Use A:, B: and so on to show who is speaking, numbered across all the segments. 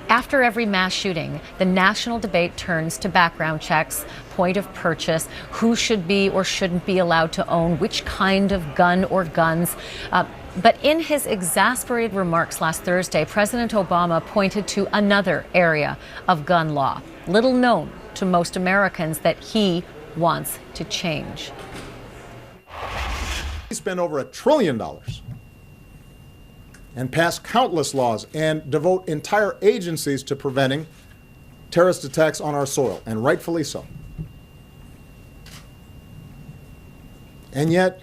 A: After every mass shooting, the national debate turns to background checks, point of purchase, who should be or shouldn't be allowed to own which kind of gun or guns. But in his exasperated remarks last Thursday, President Obama pointed to another area of gun law, little known to most Americans, that he wants to change.
B: He spent over $1 trillion and pass countless laws and devote entire agencies to preventing terrorist attacks on our soil, and rightfully so. And yet,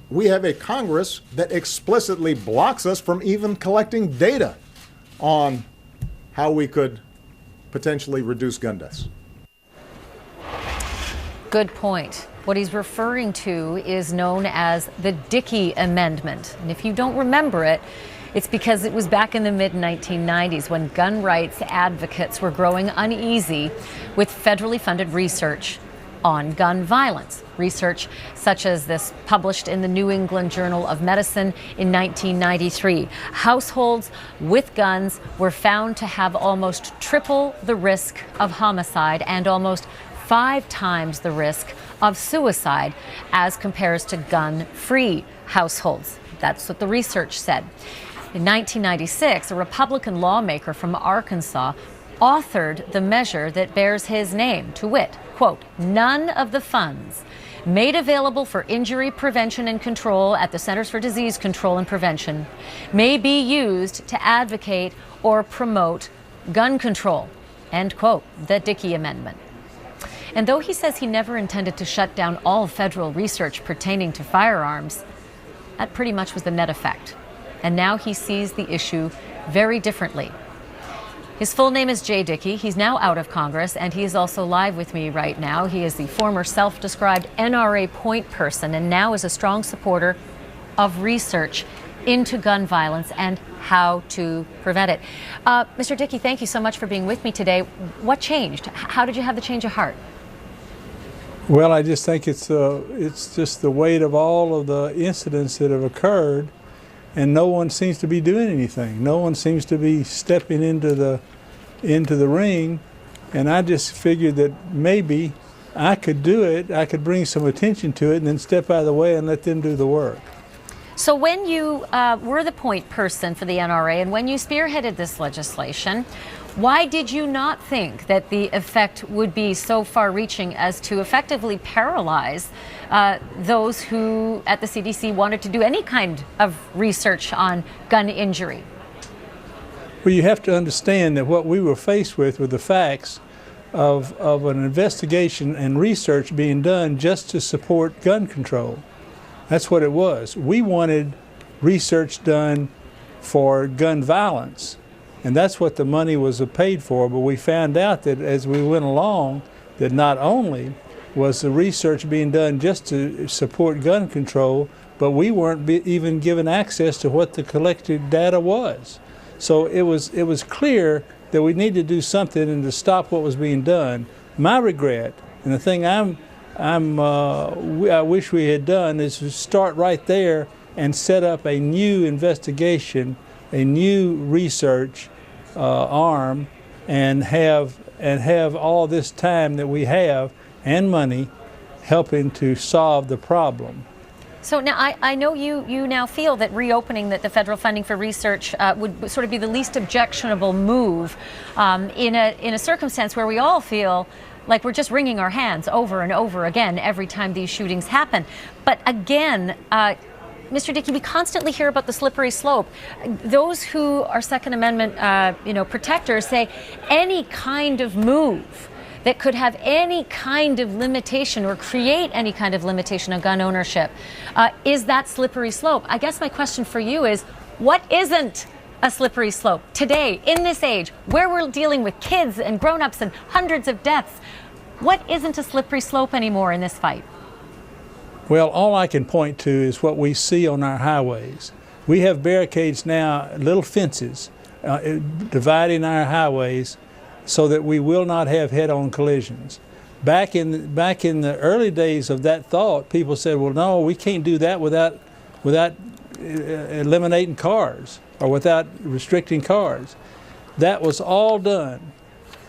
B: we have a Congress that explicitly blocks us from even collecting data on how we could potentially reduce gun deaths.
A: Good point. What he's referring to is known as the Dickey Amendment. And if you don't remember it, it's because it was back in the mid-1990s when gun rights advocates were growing uneasy with federally funded research on gun violence. Research such as this published in the New England Journal of Medicine in 1993. Households with guns were found to have almost triple the risk of homicide and almost 5 times the risk of suicide as compares to gun-free households. That's what the research said. In 1996, a Republican lawmaker from Arkansas authored the measure that bears his name, to wit, quote, none of the funds made available for injury prevention and control at the Centers for Disease Control and Prevention may be used to advocate or promote gun control, end quote, the Dickey Amendment. And though he says he never intended to shut down all federal research pertaining to firearms, that pretty much was the net effect. And now he sees the issue very differently. His full name is Jay Dickey. He's now out of Congress, and he is also live with me right now. He is the former self-described NRA point person and now is a strong supporter of research into gun violence and how to prevent it. Mr. Dickey, thank you so much for being with me today. What changed? How did you have the change of heart?
C: Well, I just think it's just the weight of all of the incidents that have occurred, and no one seems to be doing anything. No one seems to be stepping into the ring, and I just figured that maybe I could do it. I could bring some attention to it and then step out of the way and let them do the work.
A: So when you were the point person for the NRA and when you spearheaded this legislation, why did you not think that the effect would be so far-reaching as to effectively paralyze those who at the CDC wanted to do any kind of research on gun injury?
C: Well, you have to understand that what we were faced with were the facts of an investigation and research being done just to support gun control. That's what it was. We wanted research done for gun violence, and that's what the money was paid for. But we found out that as we went along, that not only was the research being done just to support gun control, but we weren't even given access to what the collected data was. So it was clear that we needed to do something and to stop what was being done. My regret, and the thing I wish we had done, is to start right there and set up a new investigation, a new research arm, and have all this time that we have and money helping to solve the problem.
A: So now I know you now feel that reopening the federal funding for research would sort of be the least objectionable move in a circumstance where we all feel like we're just wringing our hands over and over again every time these shootings happen. But again, Mr. Dickey, we constantly hear about the slippery slope. Those who are Second Amendment protectors say any kind of move that could have any kind of limitation or create any kind of limitation on gun ownership is that slippery slope. I guess my question for you is, what isn't a slippery slope today, in this age, where we're dealing with kids and grown-ups and hundreds of deaths? What isn't a slippery slope anymore in this fight?
C: Well, all I can point to is what we see on our highways. We have barricades now, little fences, dividing our highways so that we will not have head-on collisions. Back in the early days of that thought, people said, well, no, we can't do that without eliminating cars or without restricting cars. That was all done.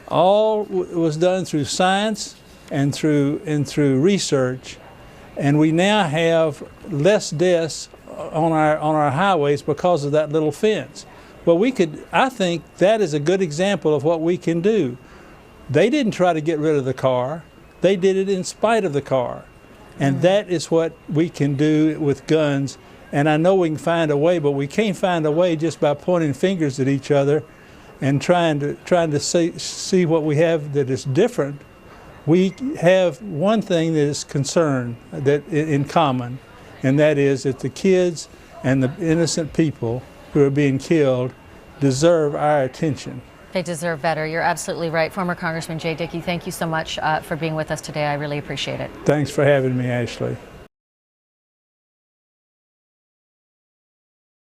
C: All was done through science and through research, and we now have less deaths on our highways because of that little fence. Well, I think that is a good example of what we can do. They didn't try to get rid of the car. They did it in spite of the car. And that is what we can do with guns. And I know we can find a way, but we can't find a way just by pointing fingers at each other and trying to see what we have that is different. We have one thing that is concerned that in common, and that is that the kids and the innocent people who are being killed deserve our attention.
A: They deserve better. You're absolutely right. Former Congressman Jay Dickey, thank you so much for being with us today. I really appreciate it.
C: Thanks for having me, Ashleigh.